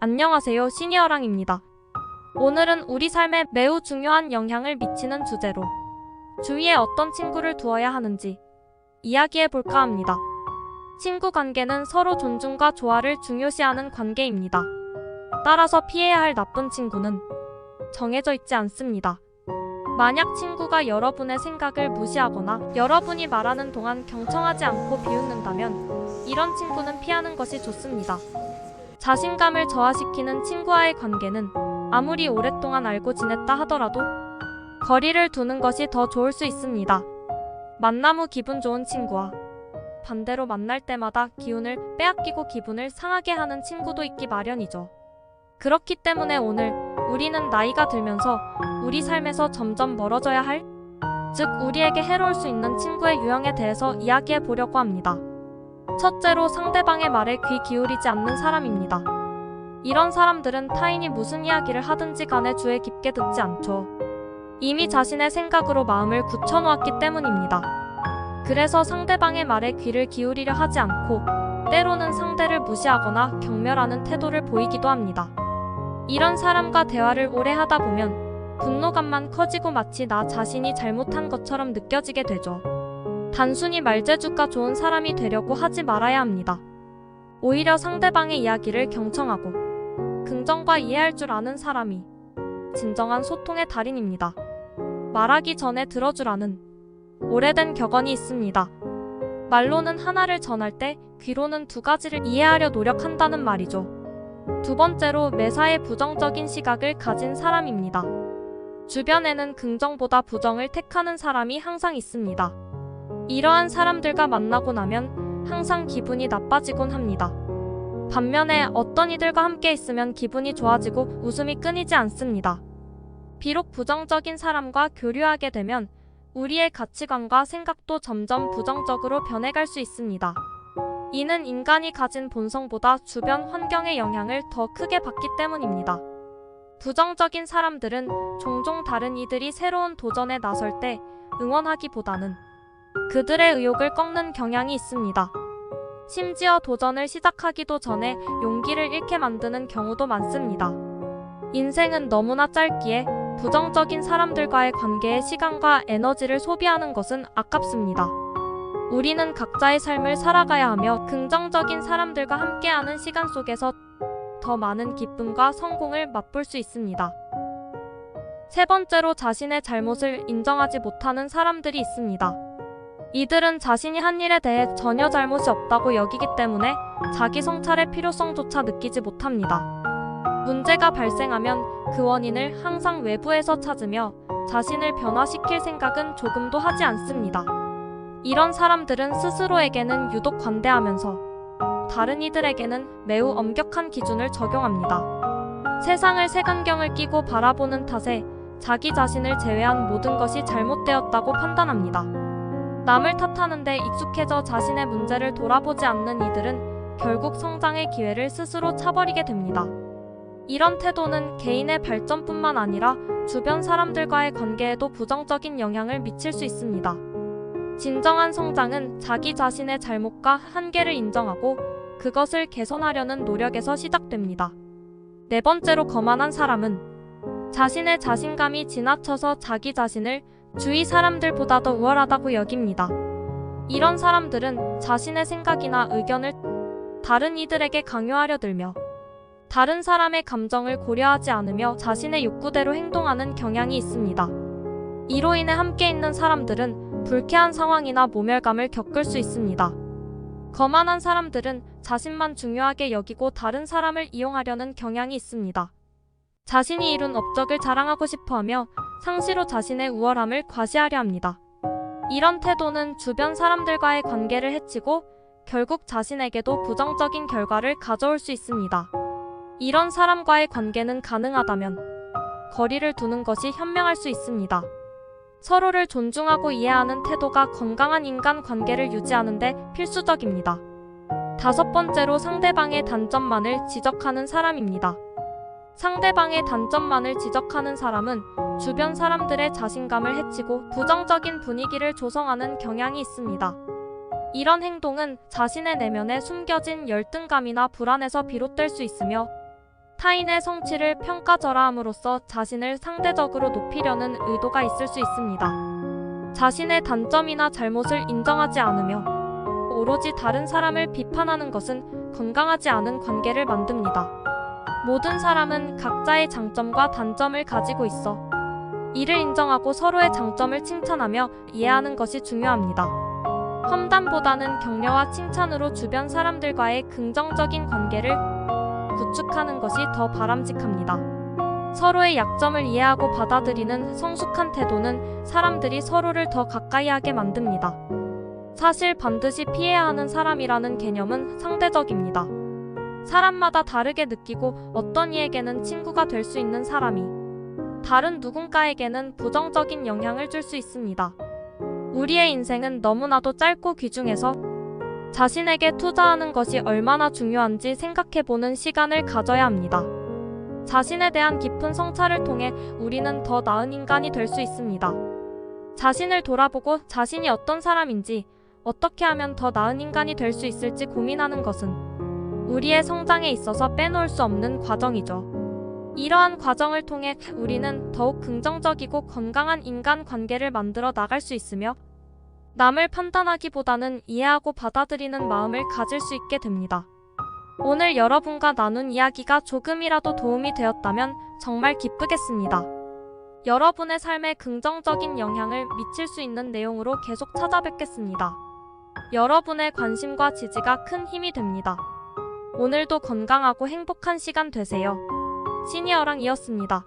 안녕하세요, 시니어랑입니다. 오늘은 우리 삶에 매우 중요한 영향을 미치는 주제로 주위에 어떤 친구를 두어야 하는지 이야기해 볼까 합니다. 친구 관계는 서로 존중과 조화를 중요시하는 관계입니다. 따라서 피해야 할 나쁜 친구는 정해져 있지 않습니다. 만약 친구가 여러분의 생각을 무시하거나 여러분이 말하는 동안 경청하지 않고 비웃는다면 이런 친구는 피하는 것이 좋습니다. 자신감을 저하시키는 친구와의 관계는 아무리 오랫동안 알고 지냈다 하더라도 거리를 두는 것이 더 좋을 수 있습니다. 만남 후 기분 좋은 친구와 반대로 만날 때마다 기운을 빼앗기고 기분을 상하게 하는 친구도 있기 마련이죠. 그렇기 때문에 오늘 우리는 나이가 들면서 우리 삶에서 점점 멀어져야 할, 즉 우리에게 해로울 수 있는 친구의 유형에 대해서 이야기해 보려고 합니다. 첫째로 상대방의 말에 귀 기울이지 않는 사람입니다. 이런 사람들은 타인이 무슨 이야기를 하든지 간에 주에 깊게 듣지 않죠. 이미 자신의 생각으로 마음을 굳혀놓았기 때문입니다. 그래서 상대방의 말에 귀를 기울이려 하지 않고 때로는 상대를 무시하거나 경멸하는 태도를 보이기도 합니다. 이런 사람과 대화를 오래 하다 보면 분노감만 커지고 마치 나 자신이 잘못한 것처럼 느껴지게 되죠. 단순히 말재주가 좋은 사람이 되려고 하지 말아야 합니다. 오히려 상대방의 이야기를 경청하고 긍정과 이해할 줄 아는 사람이 진정한 소통의 달인입니다. 말하기 전에 들어주라는 오래된 격언이 있습니다. 말로는 하나를 전할 때 귀로는 두 가지를 이해하려 노력한다는 말이죠. 두 번째로 매사에 부정적인 시각을 가진 사람입니다. 주변에는 긍정보다 부정을 택하는 사람이 항상 있습니다. 이러한 사람들과 만나고 나면 항상 기분이 나빠지곤 합니다. 반면에 어떤 이들과 함께 있으면 기분이 좋아지고 웃음이 끊이지 않습니다. 비록 부정적인 사람과 교류하게 되면 우리의 가치관과 생각도 점점 부정적으로 변해갈 수 있습니다. 이는 인간이 가진 본성보다 주변 환경의 영향을 더 크게 받기 때문입니다. 부정적인 사람들은 종종 다른 이들이 새로운 도전에 나설 때 응원하기보다는 그들의 의욕을 꺾는 경향이 있습니다. 심지어 도전을 시작하기도 전에 용기를 잃게 만드는 경우도 많습니다. 인생은 너무나 짧기에 부정적인 사람들과의 관계에 시간과 에너지를 소비하는 것은 아깝습니다. 우리는 각자의 삶을 살아가야 하며 긍정적인 사람들과 함께하는 시간 속에서 더 많은 기쁨과 성공을 맛볼 수 있습니다. 세 번째로 자신의 잘못을 인정하지 못하는 사람들이 있습니다. 이들은 자신이 한 일에 대해 전혀 잘못이 없다고 여기기 때문에 자기 성찰의 필요성조차 느끼지 못합니다. 문제가 발생하면 그 원인을 항상 외부에서 찾으며 자신을 변화시킬 생각은 조금도 하지 않습니다. 이런 사람들은 스스로에게는 유독 관대하면서 다른 이들에게는 매우 엄격한 기준을 적용합니다. 세상을 색안경을 끼고 바라보는 탓에 자기 자신을 제외한 모든 것이 잘못되었다고 판단합니다. 남을 탓하는데 익숙해져 자신의 문제를 돌아보지 않는 이들은 결국 성장의 기회를 스스로 차버리게 됩니다. 이런 태도는 개인의 발전뿐만 아니라 주변 사람들과의 관계에도 부정적인 영향을 미칠 수 있습니다. 진정한 성장은 자기 자신의 잘못과 한계를 인정하고 그것을 개선하려는 노력에서 시작됩니다. 네 번째로 거만한 사람은 자신의 자신감이 지나쳐서 자기 자신을 주위 사람들보다 더 우월하다고 여깁니다. 이런 사람들은 자신의 생각이나 의견을 다른 이들에게 강요하려 들며 다른 사람의 감정을 고려하지 않으며 자신의 욕구대로 행동하는 경향이 있습니다. 이로 인해 함께 있는 사람들은 불쾌한 상황이나 모멸감을 겪을 수 있습니다. 거만한 사람들은 자신만 중요하게 여기고 다른 사람을 이용하려는 경향이 있습니다. 자신이 이룬 업적을 자랑하고 싶어하며 상시로 자신의 우월함을 과시하려 합니다. 이런 태도는 주변 사람들과의 관계를 해치고 결국 자신에게도 부정적인 결과를 가져올 수 있습니다. 이런 사람과의 관계는 가능하다면 거리를 두는 것이 현명할 수 있습니다. 서로를 존중하고 이해하는 태도가 건강한 인간관계를 유지하는 데 필수적입니다. 다섯 번째로 상대방의 단점만을 지적하는 사람입니다. 상대방의 단점만을 지적하는 사람은 주변 사람들의 자신감을 해치고 부정적인 분위기를 조성하는 경향이 있습니다. 이런 행동은 자신의 내면에 숨겨진 열등감이나 불안에서 비롯될 수 있으며 타인의 성취를 평가절하함으로써 자신을 상대적으로 높이려는 의도가 있을 수 있습니다. 자신의 단점이나 잘못을 인정하지 않으며 오로지 다른 사람을 비판하는 것은 건강하지 않은 관계를 만듭니다. 모든 사람은 각자의 장점과 단점을 가지고 있어 이를 인정하고 서로의 장점을 칭찬하며 이해하는 것이 중요합니다. 험담보다는 격려와 칭찬으로 주변 사람들과의 긍정적인 관계를 구축하는 것이 더 바람직합니다. 서로의 약점을 이해하고 받아들이는 성숙한 태도는 사람들이 서로를 더 가까이 하게 만듭니다. 사실 반드시 피해야 하는 사람이라는 개념은 상대적입니다. 사람마다 다르게 느끼고 어떤 이에게는 친구가 될 수 있는 사람이 다른 누군가에게는 부정적인 영향을 줄 수 있습니다. 우리의 인생은 너무나도 짧고 귀중해서 자신에게 투자하는 것이 얼마나 중요한지 생각해보는 시간을 가져야 합니다. 자신에 대한 깊은 성찰을 통해 우리는 더 나은 인간이 될 수 있습니다. 자신을 돌아보고 자신이 어떤 사람인지, 어떻게 하면 더 나은 인간이 될 수 있을지 고민하는 것은 우리의 성장에 있어서 빼놓을 수 없는 과정이죠. 이러한 과정을 통해 우리는 더욱 긍정적이고 건강한 인간관계를 만들어 나갈 수 있으며 남을 판단하기보다는 이해하고 받아들이는 마음을 가질 수 있게 됩니다. 오늘 여러분과 나눈 이야기가 조금이라도 도움이 되었다면 정말 기쁘겠습니다. 여러분의 삶에 긍정적인 영향을 미칠 수 있는 내용으로 계속 찾아뵙겠습니다. 여러분의 관심과 지지가 큰 힘이 됩니다. 오늘도 건강하고 행복한 시간 되세요. 시니어랑이었습니다.